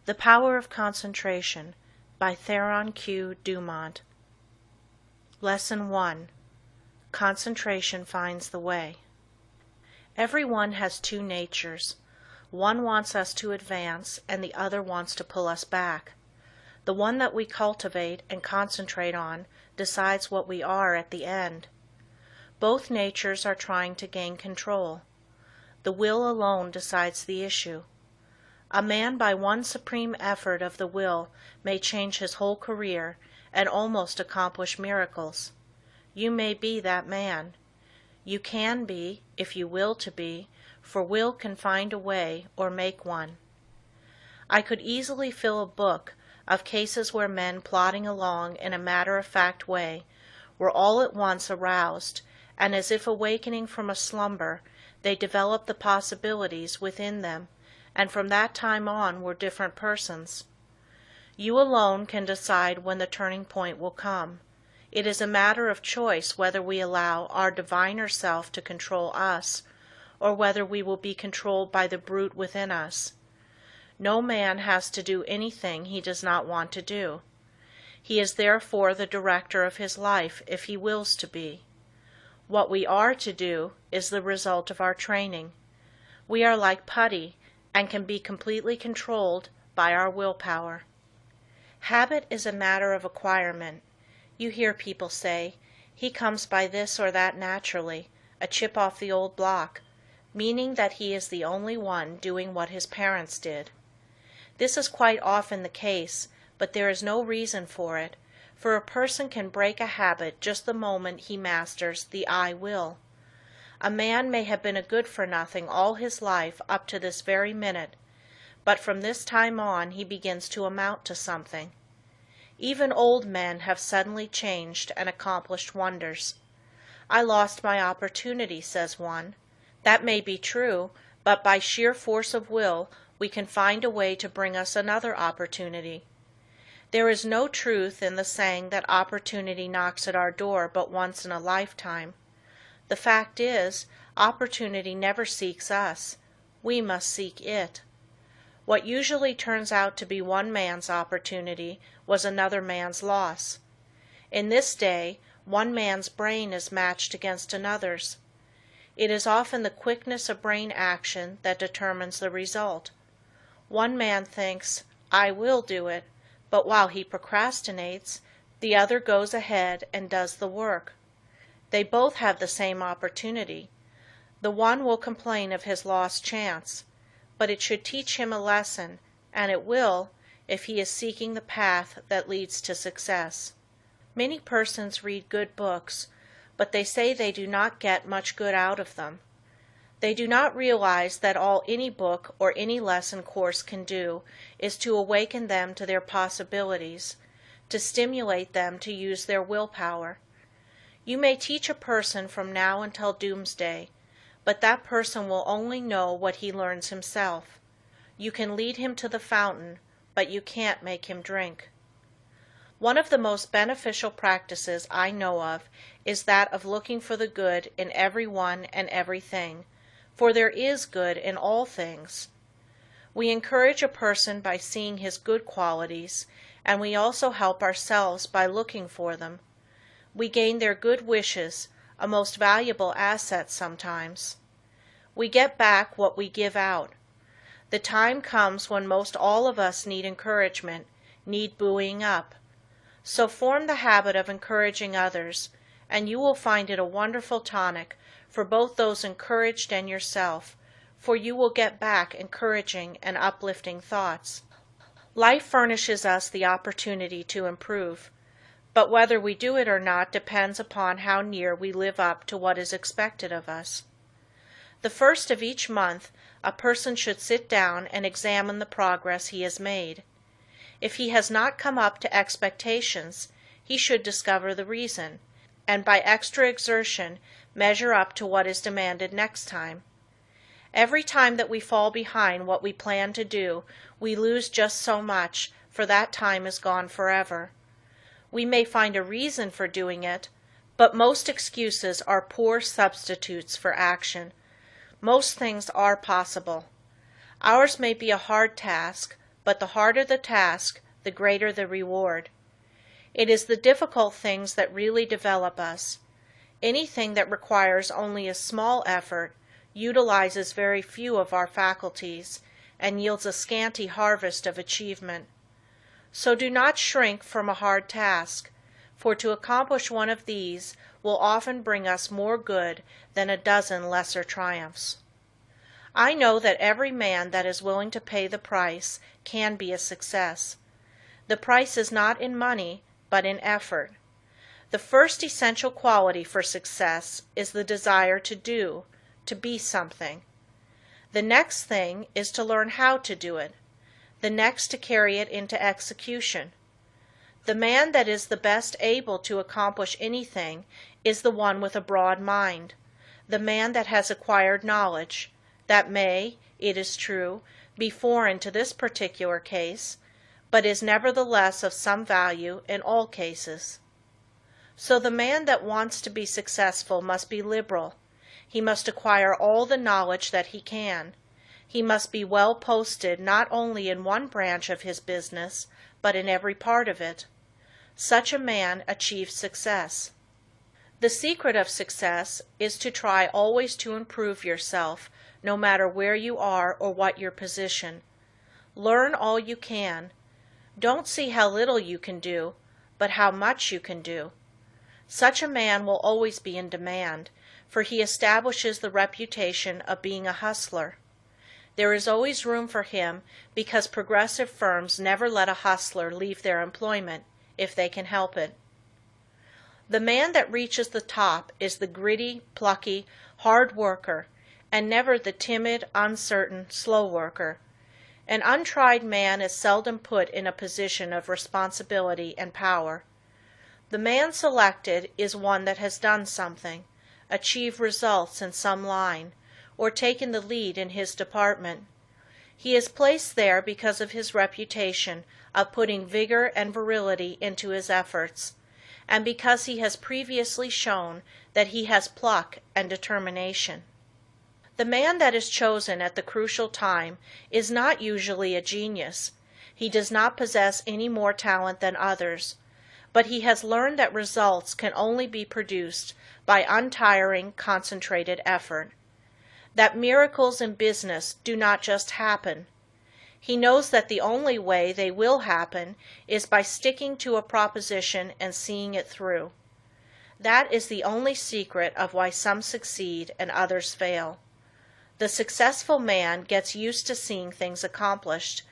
The Power of Concentration by Theron Q. Dumont. Lesson 1. Concentration Finds the Way. Every one has two natures. One wants us to advance, and the other wants to pull us back. The one that we cultivate and concentrate on decides what we are at the end. Both natures are trying to gain control. The will alone decides the issue. A man by one supreme effort of the will may change his whole career and almost accomplish miracles. You may be that man. You can be, if you will to be, for will can find a way or make one. I could easily fill a book of cases where men plodding along in a matter-of-fact way were all at once aroused, and as if awakening from a slumber, they developed the possibilities within them, and from that time on were different persons. You alone can decide when the turning point will come. It is a matter of choice whether we allow our diviner self to control us, or whether we will be controlled by the brute within us. No man has to do anything he does not want to do. He is therefore the director of his life if he wills to be. What we are to do is the result of our training. We are like putty, and can be completely controlled by our willpower. Habit is a matter of acquirement. You hear people say, "He comes by this or that naturally, a chip off the old block," meaning that he is the only one doing what his parents did. This is quite often the case, but there is no reason for it, for a person can break a habit just the moment he masters the "I will." A man may have been a good-for-nothing all his life up to this very minute, but from this time on he begins to amount to something. Even old men have suddenly changed and accomplished wonders. "I lost my opportunity," says one. That may be true, but by sheer force of will we can find a way to bring us another opportunity. There is no truth in the saying that opportunity knocks at our door but once in a lifetime. The fact is, opportunity never seeks us. We must seek it. What usually turns out to be one man's opportunity was another man's loss. In this day, one man's brain is matched against another's. It is often the quickness of brain action that determines the result. One man thinks, "I will do it," but while he procrastinates, the other goes ahead and does the work. They both have the same opportunity. The one will complain of his lost chance, but it should teach him a lesson, and it will, if he is seeking the path that leads to success. Many persons read good books, but they say they do not get much good out of them. They do not realize that all any book or any lesson course can do is to awaken them to their possibilities, to stimulate them to use their willpower. You may teach a person from now until doomsday, but that person will only know what he learns himself. You can lead him to the fountain, but you can't make him drink. One of the most beneficial practices I know of is that of looking for the good in every one and everything, for there is good in all things. We encourage a person by seeing his good qualities, and we also help ourselves by looking for them. We gain their good wishes, a most valuable asset sometimes. We get back what we give out. The time comes when most all of us need encouragement, need buoying up. So form the habit of encouraging others, and you will find it a wonderful tonic for both those encouraged and yourself, for you will get back encouraging and uplifting thoughts. Life furnishes us the opportunity to improve, but whether we do it or not depends upon how near we live up to what is expected of us. The first of each month, a person should sit down and examine the progress he has made. If he has not come up to expectations, he should discover the reason, and by extra exertion measure up to what is demanded next time. Every time that we fall behind what we plan to do, we lose just so much, for that time is gone forever. We may find a reason for doing it, but most excuses are poor substitutes for action. Most things are possible. Ours may be a hard task, but the harder the task, the greater the reward. It is the difficult things that really develop us. Anything that requires only a small effort utilizes very few of our faculties and yields a scanty harvest of achievement. So do not shrink from a hard task, for to accomplish one of these will often bring us more good than a dozen lesser triumphs. I know that every man that is willing to pay the price can be a success. The price is not in money, but in effort. The first essential quality for success is the desire to do, to be something. The next thing is to learn how to do it. The next to carry it into execution. The man that is the best able to accomplish anything is the one with a broad mind, the man that has acquired knowledge, that may, it is true, be foreign to this particular case, but is nevertheless of some value in all cases. So the man that wants to be successful must be liberal. He must acquire all the knowledge that he can. He must be well posted not only in one branch of his business, but in every part of it. Such a man achieves success. The secret of success is to try always to improve yourself, no matter where you are or what your position. Learn all you can. Don't see how little you can do, but how much you can do. Such a man will always be in demand, for he establishes the reputation of being a hustler. There is always room for him because progressive firms never let a hustler leave their employment, if they can help it. The man that reaches the top is the gritty, plucky, hard worker, and never the timid, uncertain, slow worker. An untried man is seldom put in a position of responsibility and power. The man selected is one that has done something, achieved results in some line, or taken the lead in his department. He is placed there because of his reputation of putting vigor and virility into his efforts, and because he has previously shown that he has pluck and determination. The man that is chosen at the crucial time is not usually a genius. He does not possess any more talent than others, but he has learned that results can only be produced by untiring, concentrated effort. That miracles in business do not just happen. He knows that the only way they will happen is by sticking to a proposition and seeing it through. That is the only secret of why some succeed and others fail. The successful man gets used to seeing things accomplished,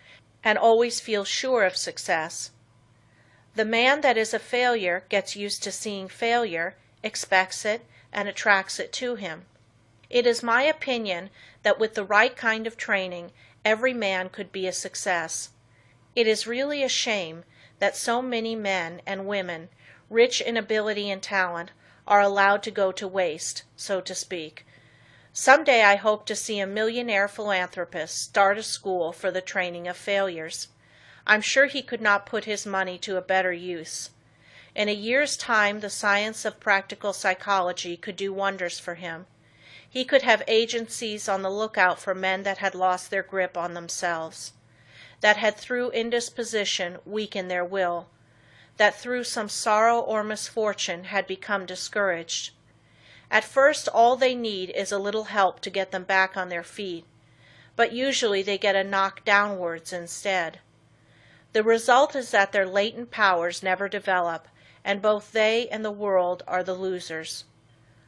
and always feels sure of success. The man that is a failure gets used to seeing failure, expects it, and attracts it to him. It is my opinion that with the right kind of training, every man could be a success. It is really a shame that so many men and women, rich in ability and talent, are allowed to go to waste, so to speak. Some day I hope to see a millionaire philanthropist start a school for the training of failures. I'm sure he could not put his money to a better use. In a year's time, the science of practical psychology could do wonders for him. He could have agencies on the lookout for men that had lost their grip on themselves, that had through indisposition weakened their will, that through some sorrow or misfortune had become discouraged. At first all they need is a little help to get them back on their feet, but usually they get a knock downwards instead. The result is that their latent powers never develop, and both they and the world are the losers.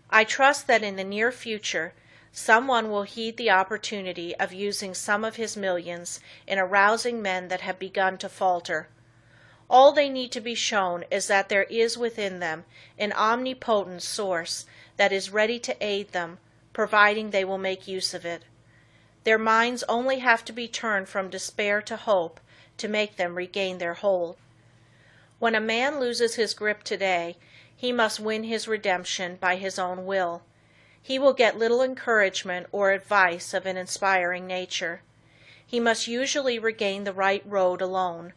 I trust that in the near future someone will heed the opportunity of using some of his millions in arousing men that have begun to falter. All they need to be shown is that there is within them an omnipotent source that is ready to aid them, providing they will make use of it. Their minds only have to be turned from despair to hope to make them regain their hold. When a man loses his grip today, he must win his redemption by his own will. He will get little encouragement or advice of an inspiring nature. He must usually regain the right road alone.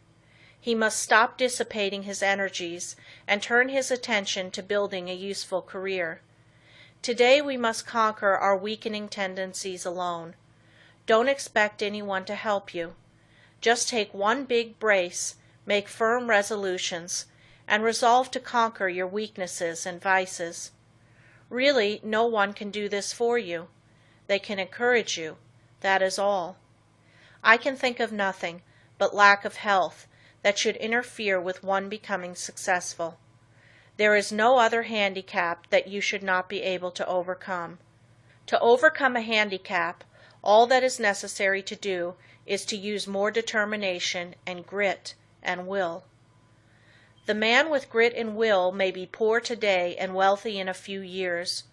He must stop dissipating his energies and turn his attention to building a useful career. Today we must conquer our weakening tendencies alone. Don't expect anyone to help you. Just take one big brace, make firm resolutions, and resolve to conquer your weaknesses and vices. Really, no one can do this for you. They can encourage you, that is all. I can think of nothing but lack of health that should interfere with one becoming successful. There is no other handicap that you should not be able to overcome. To overcome a handicap, all that is necessary to do is to use more determination and grit and will. The man with grit and will may be poor today and wealthy in a few years.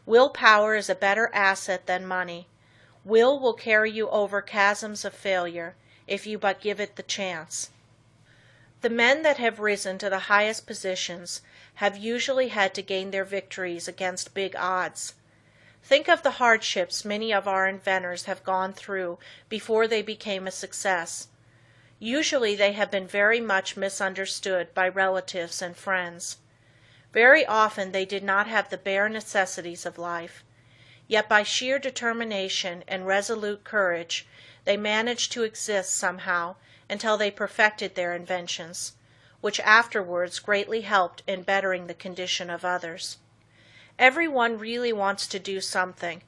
Willpower is a better asset than money. Will carry you over chasms of failure if you but give it the chance. The men that have risen to the highest positions have usually had to gain their victories against big odds. Think of the hardships many of our inventors have gone through before they became a success. Usually they have been very much misunderstood by relatives and friends. Very often they did not have the bare necessities of life, yet by sheer determination and resolute courage they managed to exist somehow until they perfected their inventions, which afterwards greatly helped in bettering the condition of others. Everyone really wants to do something,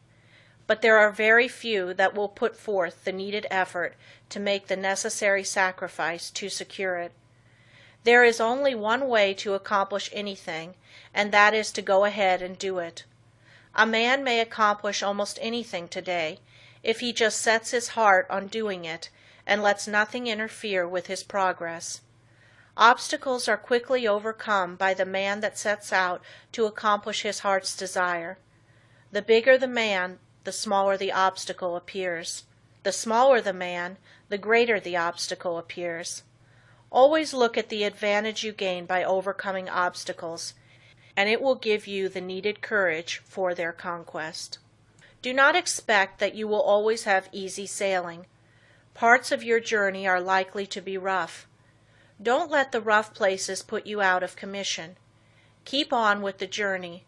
but there are very few that will put forth the needed effort to make the necessary sacrifice to secure it. There is only one way to accomplish anything, and that is to go ahead and do it. A man may accomplish almost anything today if he just sets his heart on doing it and lets nothing interfere with his progress. Obstacles are quickly overcome by the man that sets out to accomplish his heart's desire. The bigger the man, the smaller the obstacle appears. The smaller the man, the greater the obstacle appears. Always look at the advantage you gain by overcoming obstacles, and it will give you the needed courage for their conquest. Do not expect that you will always have easy sailing. Parts of your journey are likely to be rough. Don't let the rough places put you out of commission. Keep on with the journey.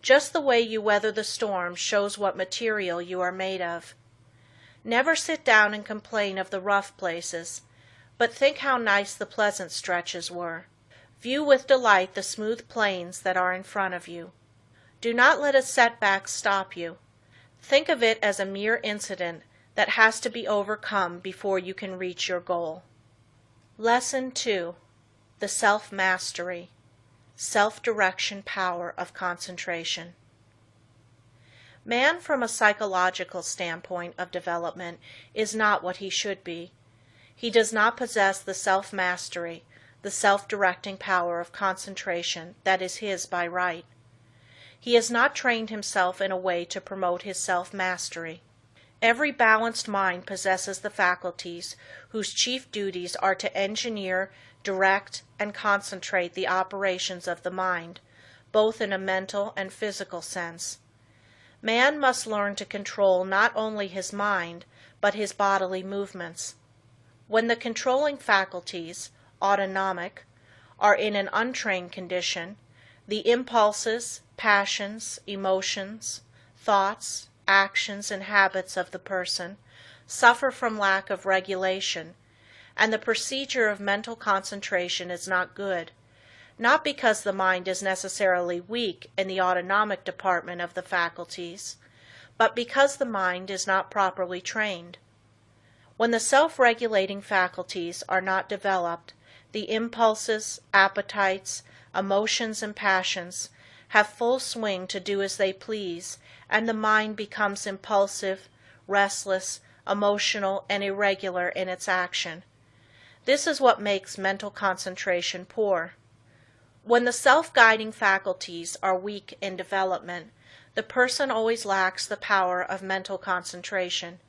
Just the way you weather the storm shows what material you are made of. Never sit down and complain of the rough places, but think how nice the pleasant stretches were. View with delight the smooth plains that are in front of you. Do not let a setback stop you. Think of it as a mere incident that has to be overcome before you can reach your goal. Lesson 2. The Self-Mastery, Self-Direction Power of Concentration. Man, from a psychological standpoint of development, is not what he should be. He does not possess the self-mastery, the self-directing power of concentration that is his by right. He has not trained himself in a way to promote his self-mastery. Every balanced mind possesses the faculties whose chief duties are to engineer, direct, and concentrate the operations of the mind, both in a mental and physical sense. Man must learn to control not only his mind, but his bodily movements. When the controlling faculties, autonomic, are in an untrained condition, the impulses, passions, emotions, thoughts, actions, and habits of the person suffer from lack of regulation, and the procedure of mental concentration is not good, not because the mind is necessarily weak in the autonomic department of the faculties, but because the mind is not properly trained. When the self-regulating faculties are not developed, the impulses, appetites, emotions, and passions have full swing to do as they please, and the mind becomes impulsive, restless, emotional, and irregular in its action. This is what makes mental concentration poor. When the self-guiding faculties are weak in development, the person always lacks the power of mental concentration.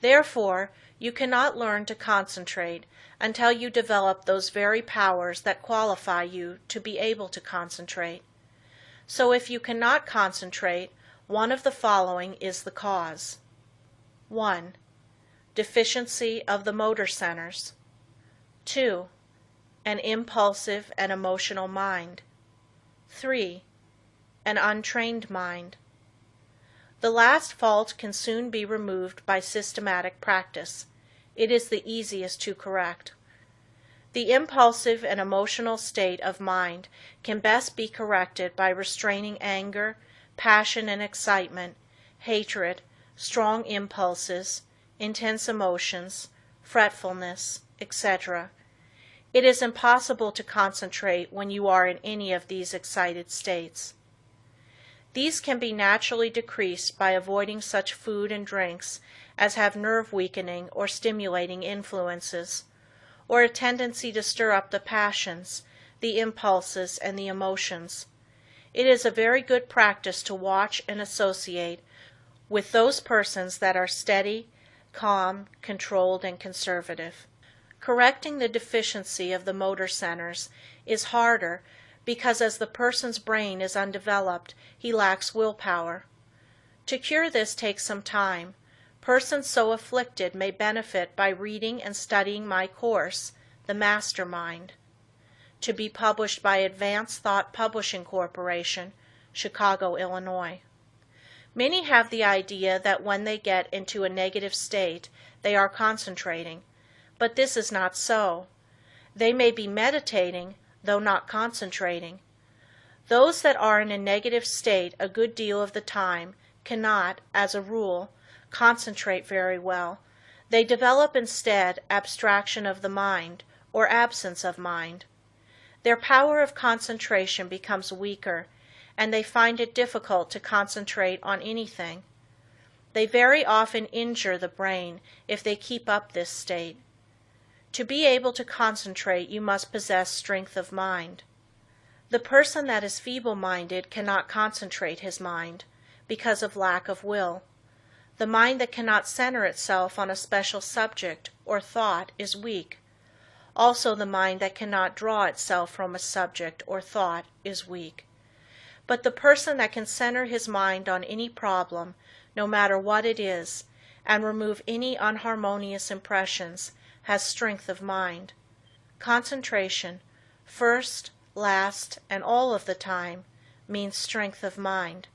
Therefore, you cannot learn to concentrate until you develop those very powers that qualify you to be able to concentrate. So if you cannot concentrate, one of the following is the cause. 1. Deficiency of the motor centers. 2. An impulsive and emotional mind. 3. An untrained mind. The last fault can soon be removed by systematic practice. It is the easiest to correct. The impulsive and emotional state of mind can best be corrected by restraining anger, passion and excitement, hatred, strong impulses, intense emotions, fretfulness, etc. It is impossible to concentrate when you are in any of these excited states. These can be naturally decreased by avoiding such food and drinks as have nerve-weakening or stimulating influences, or a tendency to stir up the passions, the impulses, and the emotions. It is a very good practice to watch and associate with those persons that are steady, calm, controlled, and conservative. Correcting the deficiency of the motor centers is harder because as the person's brain is undeveloped, he lacks willpower. To cure this takes some time. Persons so afflicted may benefit by reading and studying my course, The Master Mind, to be published by Advanced Thought Publishing Corporation, Chicago, Illinois. Many have the idea that when they get into a negative state, they are concentrating, but this is not so. They may be meditating, though not concentrating. Those that are in a negative state a good deal of the time cannot, as a rule, concentrate very well. They develop instead abstraction of the mind, or absence of mind. Their power of concentration becomes weaker, and they find it difficult to concentrate on anything. They very often injure the brain if they keep up this state. To be able to concentrate, you must possess strength of mind. The person that is feeble-minded cannot concentrate his mind because of lack of will. The mind that cannot center itself on a special subject or thought is weak. Also, the mind that cannot draw itself from a subject or thought is weak. But the person that can center his mind on any problem, no matter what it is, and remove any unharmonious impressions, has strength of mind. Concentration, first, last, and all of the time, means strength of mind.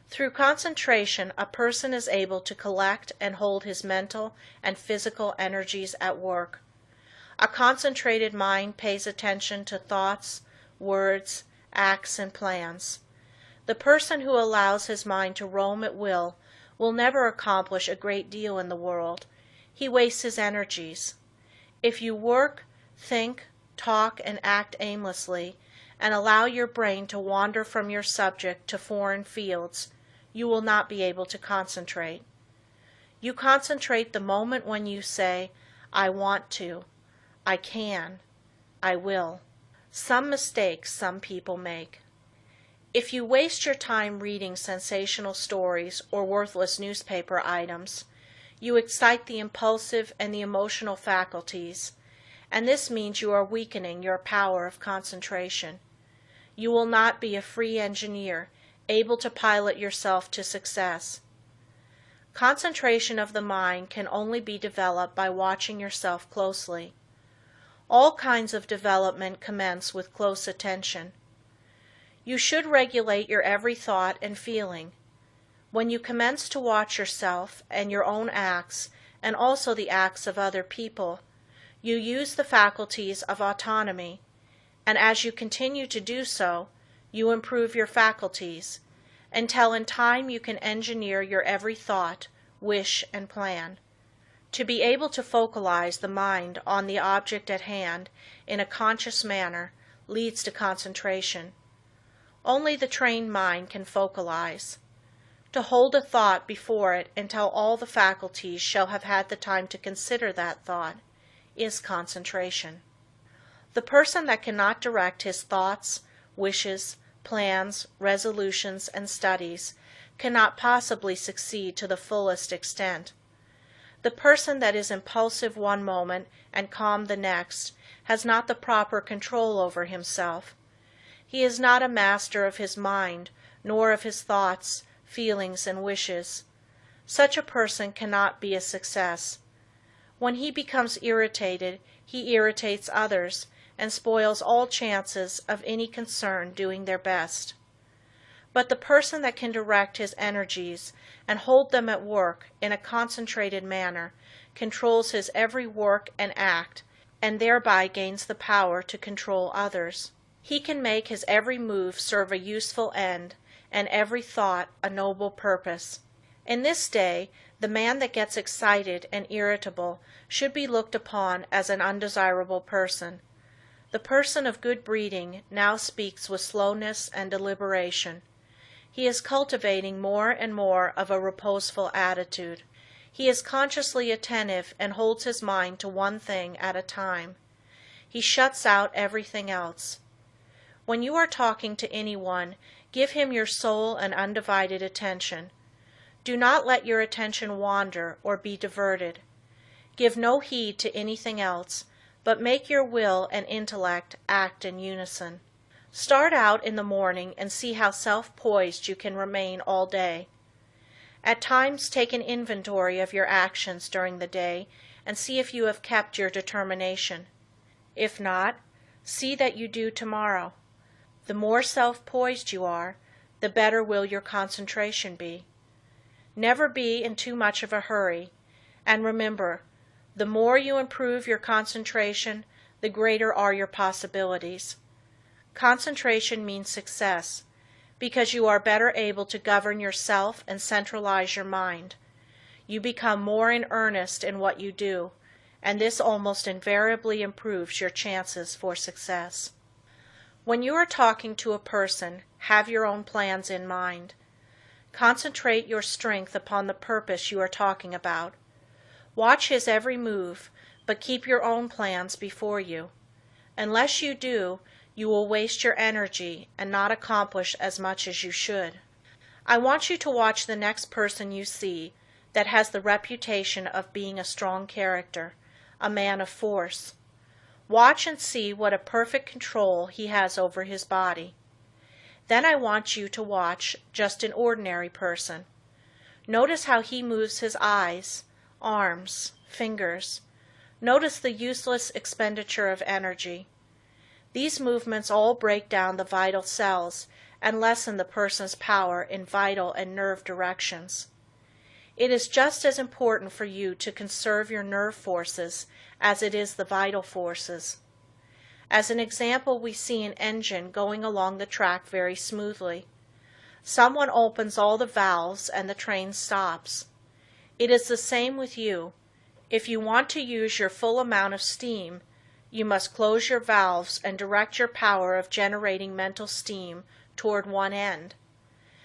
Through concentration, a person is able to collect and hold his mental and physical energies at work. A concentrated mind pays attention to thoughts, words, acts, and plans. The person who allows his mind to roam at will never accomplish a great deal in the world. He wastes his energies. If you work, think, talk, and act aimlessly, and allow your brain to wander from your subject to foreign fields, you will not be able to concentrate. You concentrate the moment when you say, I want to, I can, I will. Some mistakes some people make. If you waste your time reading sensational stories or worthless newspaper items, you excite the impulsive and the emotional faculties, and this means you are weakening your power of concentration. You will not be a free engineer, able to pilot yourself to success. Concentration of the mind can only be developed by watching yourself closely. All kinds of development commence with close attention. You should regulate your every thought and feeling. When you commence to watch yourself and your own acts, and also the acts of other people, you use the faculties of autonomy, and as you continue to do so, you improve your faculties, until in time you can engineer your every thought, wish, and plan. To be able to focalize the mind on the object at hand in a conscious manner leads to concentration. Only the trained mind can focalize. To hold a thought before it until all the faculties shall have had the time to consider that thought is concentration. The person that cannot direct his thoughts, wishes, plans, resolutions, and studies cannot possibly succeed to the fullest extent. The person that is impulsive one moment and calm the next has not the proper control over himself. He is not a master of his mind, nor of his thoughts, feelings, and wishes. Such a person cannot be a success. When he becomes irritated, he irritates others, and spoils all chances of any concern doing their best. But the person that can direct his energies and hold them at work in a concentrated manner controls his every work and act, and thereby gains the power to control others. He can make his every move serve a useful end, and every thought a noble purpose. In this day, the man that gets excited and irritable should be looked upon as an undesirable person. The person of good breeding now speaks with slowness and deliberation. He is cultivating more and more of a reposeful attitude. He is consciously attentive and holds his mind to one thing at a time. He shuts out everything else. When you are talking to anyone, give him your sole and undivided attention. Do not let your attention wander or be diverted. Give no heed to anything else, but make your will and intellect act in unison. Start out in the morning and see how self-poised you can remain all day. At times take an inventory of your actions during the day and see if you have kept your determination. If not, see that you do tomorrow. The more self-poised you are, the better will your concentration be. Never be in too much of a hurry, and remember, the more you improve your concentration, the greater are your possibilities. Concentration means success, because you are better able to govern yourself and centralize your mind. You become more in earnest in what you do, and this almost invariably improves your chances for success. When you are talking to a person, have your own plans in mind. Concentrate your strength upon the purpose you are talking about. Watch his every move, but keep your own plans before you. Unless you do, you will waste your energy and not accomplish as much as you should. I want you to watch the next person you see that has the reputation of being a strong character, a man of force. Watch and see what a perfect control he has over his body. Then I want you to watch just an ordinary person. Notice how he moves his eyes, arms, fingers. Notice the useless expenditure of energy. These movements all break down the vital cells and lessen the person's power in vital and nerve directions. It is just as important for you to conserve your nerve forces as it is the vital forces. As an example, we see an engine going along the track very smoothly. Someone opens all the valves and the train stops. It is the same with you. If you want to use your full amount of steam, you must close your valves and direct your power of generating mental steam toward one end.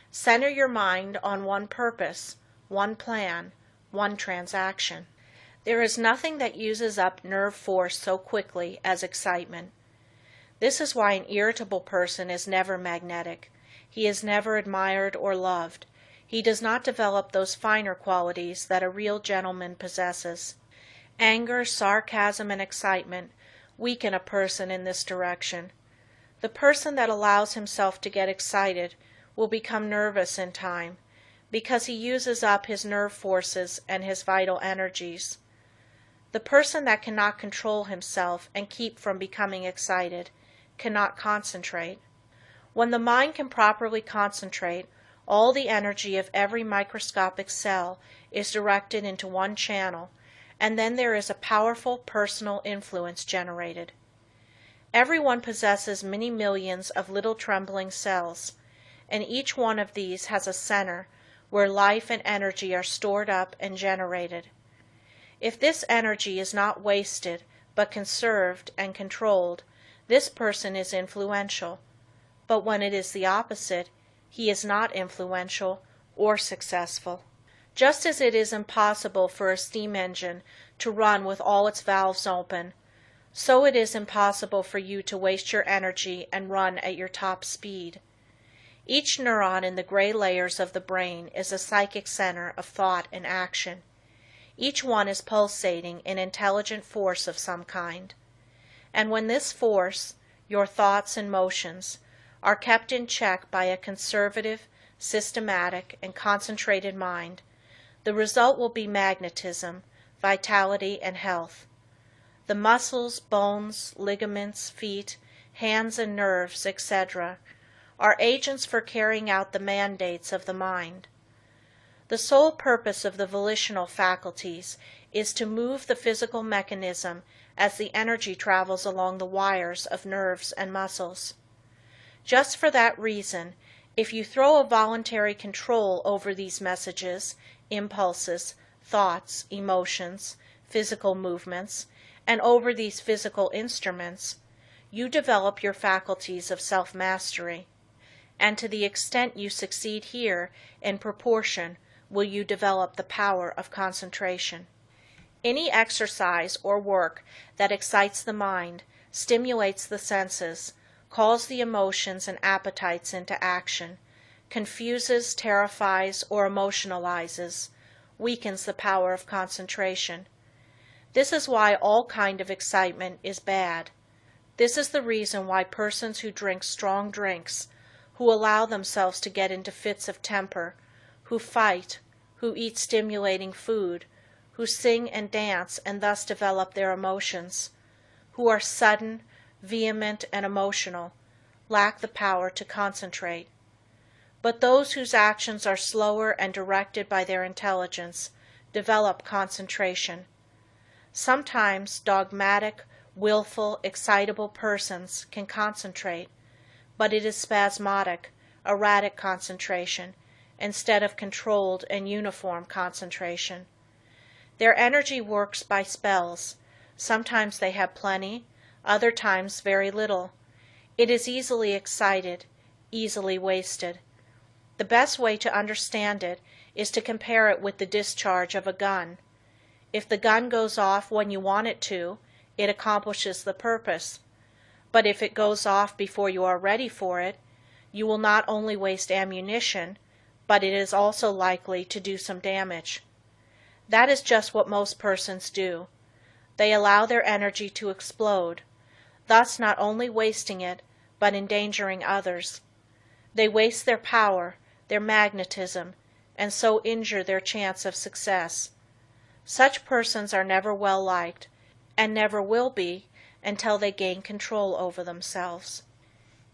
Center your mind on one purpose, one plan, one transaction. There is nothing that uses up nerve force so quickly as excitement. This is why an irritable person is never magnetic. He is never admired or loved. He does not develop those finer qualities that a real gentleman possesses. Anger, sarcasm, and excitement weaken a person in this direction. The person that allows himself to get excited will become nervous in time, because he uses up his nerve forces and his vital energies. The person that cannot control himself and keep from becoming excited cannot concentrate. When the mind can properly concentrate, all the energy of every microscopic cell is directed into one channel, and then there is a powerful personal influence generated. Everyone possesses many millions of little trembling cells, and each one of these has a center where life and energy are stored up and generated. If this energy is not wasted, but conserved and controlled, this person is influential, but when it is the opposite, he is not influential or successful. Just as it is impossible for a steam engine to run with all its valves open, so it is impossible for you to waste your energy and run at your top speed. Each neuron in the gray layers of the brain is a psychic center of thought and action. Each one is pulsating in intelligent force of some kind. And when this force, your thoughts and motions, are kept in check by a conservative, systematic, and concentrated mind, the result will be magnetism, vitality, and health. The muscles, bones, ligaments, feet, hands, and nerves, etc., are agents for carrying out the mandates of the mind. The sole purpose of the volitional faculties is to move the physical mechanism as the energy travels along the wires of nerves and muscles. Just for that reason, if you throw a voluntary control over these messages, impulses, thoughts, emotions, physical movements, and over these physical instruments, you develop your faculties of self-mastery, and to the extent you succeed here, in proportion will you develop the power of concentration. Any exercise or work that excites the mind, stimulates the senses, calls the emotions and appetites into action, confuses, terrifies, or emotionalizes, weakens the power of concentration. This is why all kind of excitement is bad. This is the reason why persons who drink strong drinks, who allow themselves to get into fits of temper, who fight, who eat stimulating food, who sing and dance and thus develop their emotions, who are sudden, vehement, and emotional, lack the power to concentrate. But those whose actions are slower and directed by their intelligence develop concentration. Sometimes dogmatic, willful, excitable persons can concentrate, but it is spasmodic, erratic concentration, instead of controlled and uniform concentration. Their energy works by spells. Sometimes they have plenty, other times very little. It is easily excited, easily wasted. The best way to understand it is to compare it with the discharge of a gun. If the gun goes off when you want it to, it accomplishes the purpose. But if it goes off before you are ready for it, you will not only waste ammunition, but it is also likely to do some damage. That is just what most persons do. They allow their energy to explode, thus not only wasting it, but endangering others. They waste their power, their magnetism, and so injure their chance of success. Such persons are never well liked, and never will be until they gain control over themselves.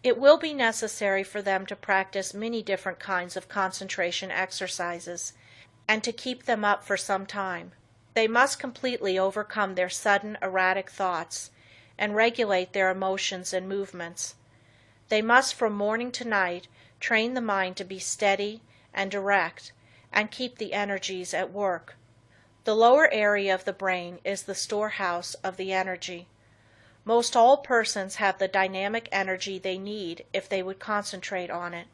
It will be necessary for them to practice many different kinds of concentration exercises, and to keep them up for some time. They must completely overcome their sudden, erratic thoughts, and regulate their emotions and movements. They must from morning to night train the mind to be steady and direct, and keep the energies at work. The lower area of the brain is the storehouse of the energy. Most all persons have the dynamic energy they need if they would concentrate on it.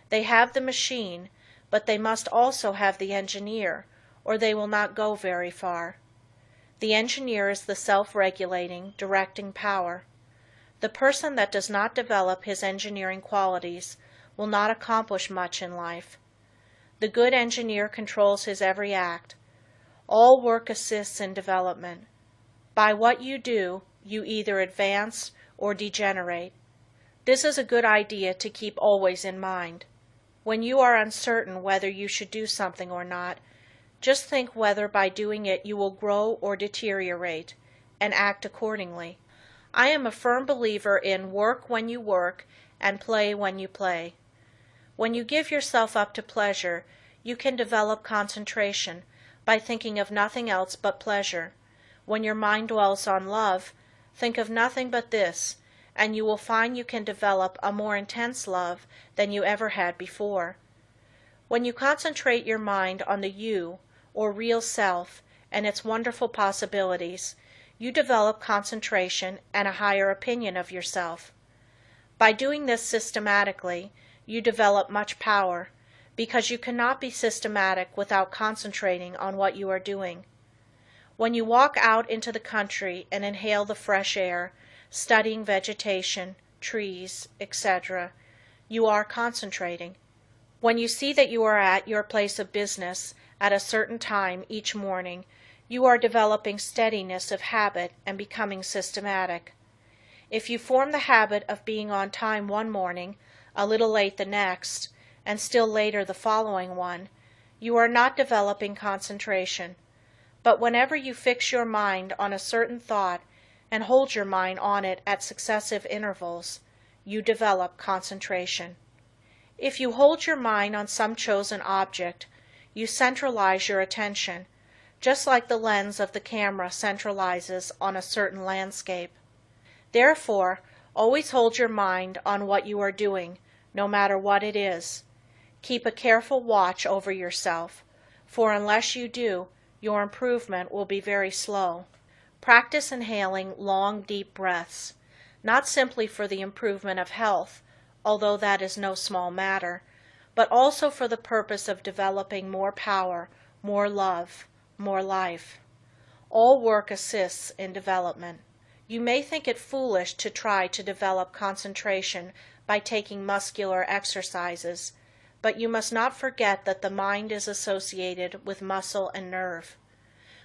They have the machine, but they must also have the engineer, or they will not go very far. The engineer is the self-regulating, directing power. The person that does not develop his engineering qualities will not accomplish much in life. The good engineer controls his every act. All work assists in development. By what you do, you either advance or degenerate. This is a good idea to keep always in mind. When you are uncertain whether you should do something or not, just think whether by doing it you will grow or deteriorate, and act accordingly. I am a firm believer in work when you work and play when you play. When you give yourself up to pleasure, you can develop concentration by thinking of nothing else but pleasure. When your mind dwells on love, think of nothing but this, and you will find you can develop a more intense love than you ever had before. When you concentrate your mind on the you, or real self, and its wonderful possibilities, you develop concentration and a higher opinion of yourself. By doing this systematically, you develop much power, because you cannot be systematic without concentrating on what you are doing. When you walk out into the country and inhale the fresh air, studying vegetation, trees, etc., you are concentrating. When you see that you are at your place of business at a certain time each morning, you are developing steadiness of habit and becoming systematic. If you form the habit of being on time one morning, a little late the next, and still later the following one, you are not developing concentration. But whenever you fix your mind on a certain thought and hold your mind on it at successive intervals, you develop concentration. If you hold your mind on some chosen object, you centralize your attention, just like the lens of the camera centralizes on a certain landscape. Therefore, always hold your mind on what you are doing, no matter what it is. Keep a careful watch over yourself, for unless you do, your improvement will be very slow. Practice inhaling long, deep breaths, not simply for the improvement of health, although that is no small matter, but also for the purpose of developing more power, more love, more life. All work assists in development. You may think it foolish to try to develop concentration by taking muscular exercises, but you must not forget that the mind is associated with muscle and nerve.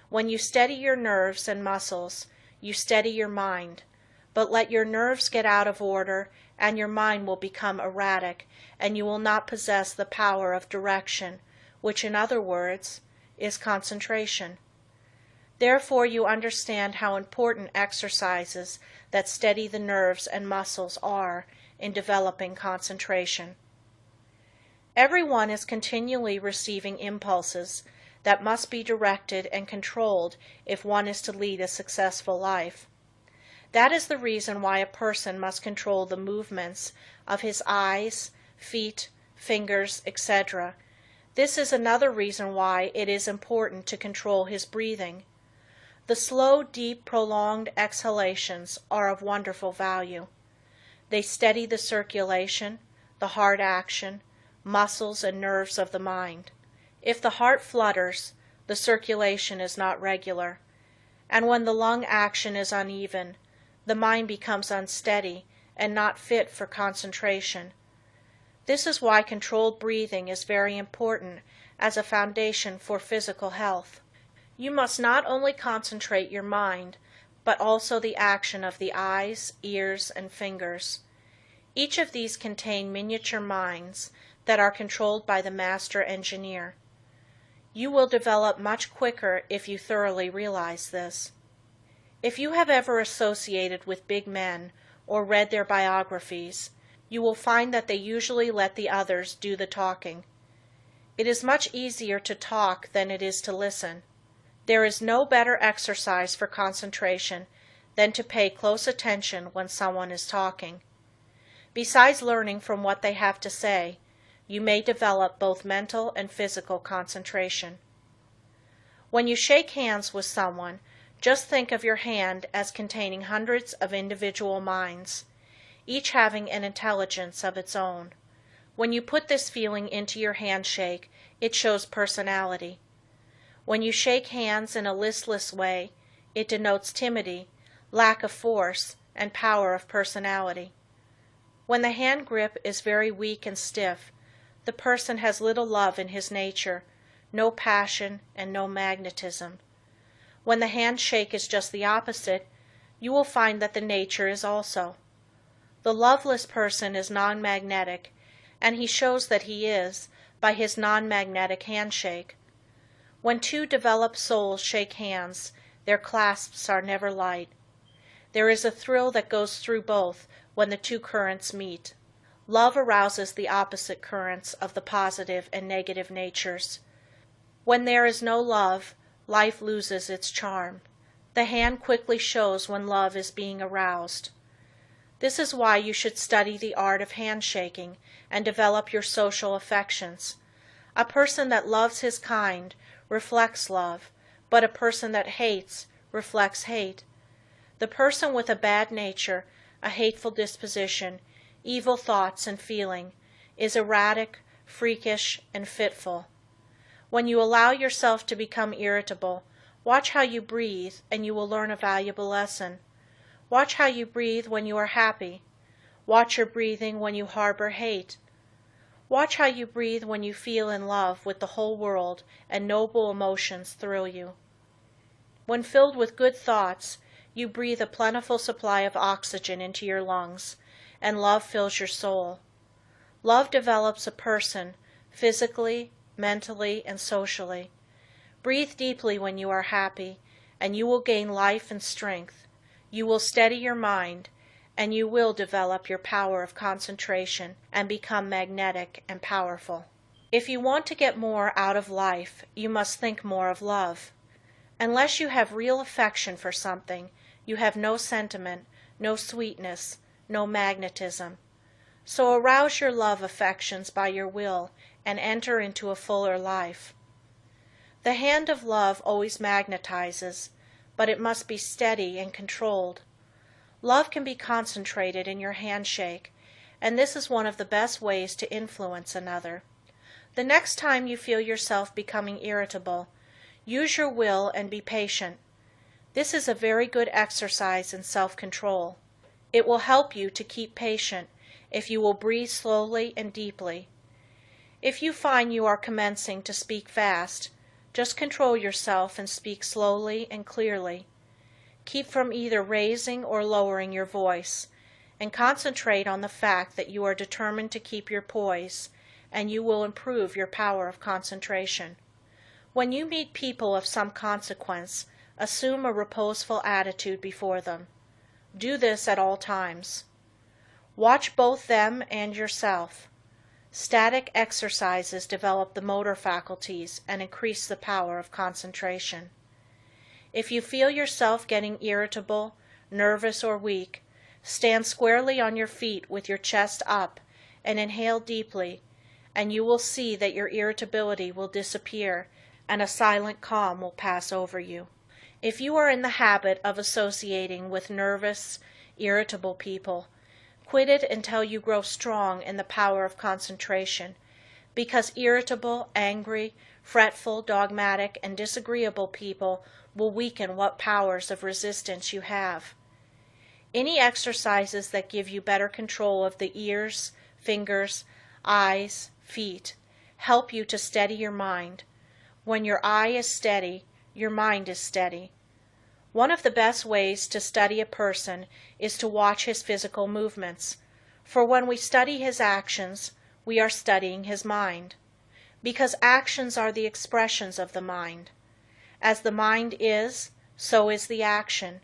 When you steady your nerves and muscles, you steady your mind, but let your nerves get out of order and your mind will become erratic, and you will not possess the power of direction, which, in other words, is concentration. Therefore you understand how important exercises that steady the nerves and muscles are in developing concentration. Everyone is continually receiving impulses that must be directed and controlled if one is to lead a successful life. That is the reason why a person must control the movements of his eyes, feet, fingers, etc. This is another reason why it is important to control his breathing. The slow, deep, prolonged exhalations are of wonderful value. They steady the circulation, the heart action, muscles and nerves of the mind. If the heart flutters, the circulation is not regular, and when the lung action is uneven, the mind becomes unsteady and not fit for concentration. This is why controlled breathing is very important as a foundation for physical health. You must not only concentrate your mind, but also the action of the eyes, ears, and fingers. Each of these contain miniature minds that are controlled by the master engineer. You will develop much quicker if you thoroughly realize this. If you have ever associated with big men or read their biographies, you will find that they usually let the others do the talking. It is much easier to talk than it is to listen. There is no better exercise for concentration than to pay close attention when someone is talking. Besides learning from what they have to say, you may develop both mental and physical concentration. When you shake hands with someone, just think of your hand as containing hundreds of individual minds, each having an intelligence of its own. When you put this feeling into your handshake, it shows personality. When you shake hands in a listless way, it denotes timidity, lack of force, and power of personality. When the hand grip is very weak and stiff, the person has little love in his nature, no passion, and no magnetism. When the handshake is just the opposite, you will find that the nature is also. The loveless person is non-magnetic, and he shows that he is by his non-magnetic handshake. When two developed souls shake hands, their clasps are never light. There is a thrill that goes through both when the two currents meet. Love arouses the opposite currents of the positive and negative natures. When there is no love, life loses its charm. The hand quickly shows when love is being aroused. This is why you should study the art of handshaking and develop your social affections. A person that loves his kind reflects love, but a person that hates reflects hate. The person with a bad nature, a hateful disposition, evil thoughts and feeling, is erratic, freakish, and fitful. When you allow yourself to become irritable, watch how you breathe and you will learn a valuable lesson. Watch how you breathe when you are happy. Watch your breathing when you harbor hate. Watch how you breathe when you feel in love with the whole world and noble emotions thrill you. When filled with good thoughts, you breathe a plentiful supply of oxygen into your lungs, and love fills your soul. Love develops a person, physically, mentally, and socially. Breathe deeply when you are happy, and you will gain life and strength. You will steady your mind, and you will develop your power of concentration and become magnetic and powerful. If you want to get more out of life, you must think more of love. Unless you have real affection for something, you have no sentiment, no sweetness, no magnetism. So arouse your love affections by your will and enter into a fuller life. The hand of love always magnetizes, but it must be steady and controlled. Love can be concentrated in your handshake, and this is one of the best ways to influence another. The next time you feel yourself becoming irritable, use your will and be patient. This is a very good exercise in self-control. It will help you to keep patient if you will breathe slowly and deeply. If you find you are commencing to speak fast, just control yourself and speak slowly and clearly. Keep from either raising or lowering your voice, and concentrate on the fact that you are determined to keep your poise, and you will improve your power of concentration. When you meet people of some consequence, assume a reposeful attitude before them. Do this at all times. Watch both them and yourself. Static exercises develop the motor faculties and increase the power of concentration. If you feel yourself getting irritable, nervous, or weak, stand squarely on your feet with your chest up and inhale deeply, and you will see that your irritability will disappear and a silent calm will pass over you. If you are in the habit of associating with nervous, irritable people, quit it until you grow strong in the power of concentration, because irritable, angry, fretful, dogmatic, and disagreeable people will weaken what powers of resistance you have. Any exercises that give you better control of the ears, fingers, eyes, feet, help you to steady your mind. When your eye is steady, your mind is steady. One of the best ways to study a person is to watch his physical movements, for when we study his actions, we are studying his mind, because actions are the expressions of the mind. As the mind is, so is the action.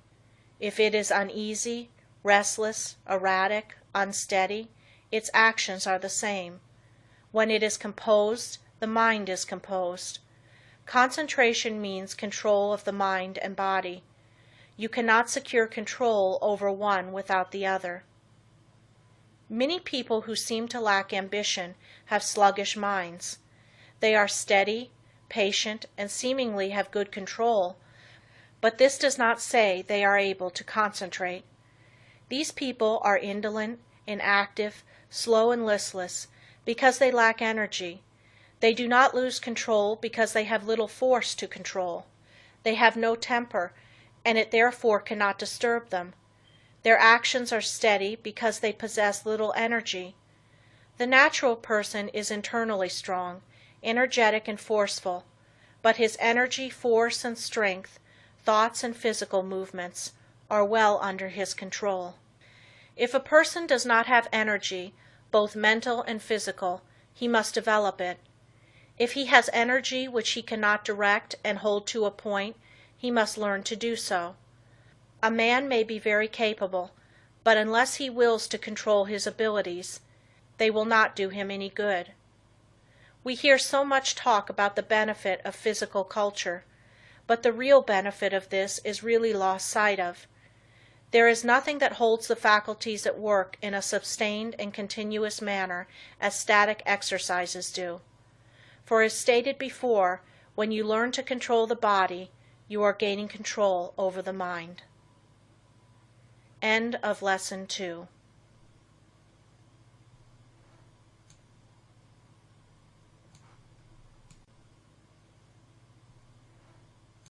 If it is uneasy, restless, erratic, unsteady, its actions are the same. When it is composed, the mind is composed. Concentration means control of the mind and body. You cannot secure control over one without the other. Many people who seem to lack ambition have sluggish minds. They are steady, patient, and seemingly have good control, but this does not say they are able to concentrate. These people are indolent, inactive, slow, and listless because they lack energy. They do not lose control because they have little force to control. They have no temper, and it therefore cannot disturb them. Their actions are steady because they possess little energy. The natural person is internally strong, energetic, and forceful, but his energy, force, and strength, thoughts, and physical movements are well under his control. If a person does not have energy, both mental and physical, he must develop it. If he has energy which he cannot direct and hold to a point, he must learn to do so. A man may be very capable, but unless he wills to control his abilities, they will not do him any good. We hear so much talk about the benefit of physical culture, but the real benefit of this is really lost sight of. There is nothing that holds the faculties at work in a sustained and continuous manner as static exercises do. For as stated before, when you learn to control the body, you are gaining control over the mind. End of Lesson 2.